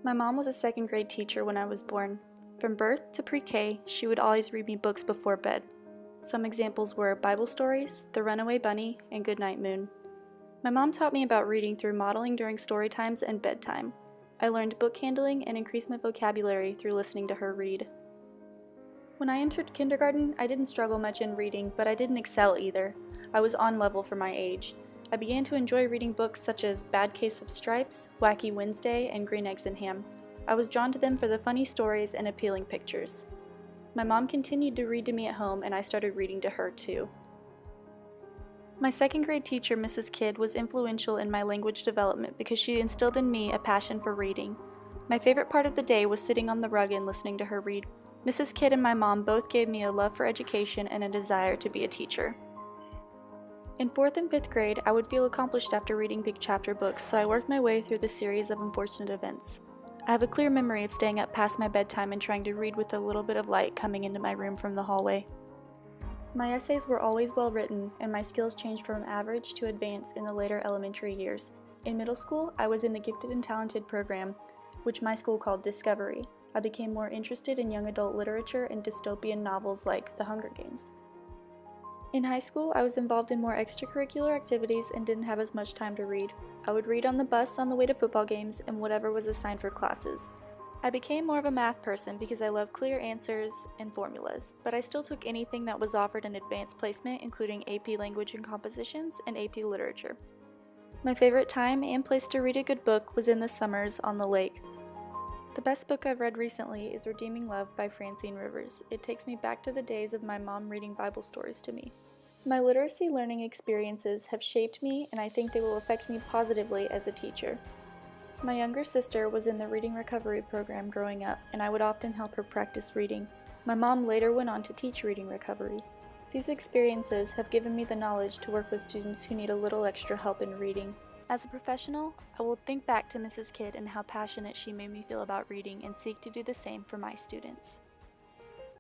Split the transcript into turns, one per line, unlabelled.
My mom was a second grade teacher when I was born. From birth to pre-K, she would always read me books before bed. Some examples were Bible stories, The Runaway Bunny, and Goodnight Moon. My mom taught me about reading through modeling during story times and bedtime. I learned book handling and increased my vocabulary through listening to her read. When I entered kindergarten, I didn't struggle much in reading, but I didn't excel either. I was on level for my age. I began to enjoy reading books such as Bad Case of Stripes, Wacky Wednesday, and Green Eggs and Ham. I was drawn to them for the funny stories and appealing pictures. My mom continued to read to me at home, and I started reading to her too. My second grade teacher, Mrs. Kidd, was influential in my language development because she instilled in me a passion for reading. My favorite part of the day was sitting on the rug and listening to her read. Mrs. Kidd and my mom both gave me a love for education and a desire to be a teacher. In 4th and 5th grade, I would feel accomplished after reading big chapter books, so I worked my way through the series of unfortunate events. I have a clear memory of staying up past my bedtime and trying to read with a little bit of light coming into my room from the hallway. My essays were always well written, and my skills changed from average to advanced in the later elementary years. In middle school, I was in the Gifted and Talented program, which my school called Discovery. I became more interested in young adult literature and dystopian novels like The Hunger Games. In high school, I was involved in more extracurricular activities and didn't have as much time to read. I would read on the bus on the way to football games and whatever was assigned for classes. I became more of a math person because I love clear answers and formulas, but I still took anything that was offered in advanced placement, including AP Language and Compositions and AP Literature. My favorite time and place to read a good book was in the summers on the lake. The best book I've read recently is Redeeming Love by Francine Rivers. It takes me back to the days of my mom reading Bible stories to me. My literacy learning experiences have shaped me, and I think they will affect me positively as a teacher. My younger sister was in the reading recovery program growing up, and I would often help her practice reading. My mom later went on to teach reading recovery. These experiences have given me the knowledge to work with students who need a little extra help in reading. As a professional, I will think back to Mrs. Kidd and how passionate she made me feel about reading and seek to do the same for my students.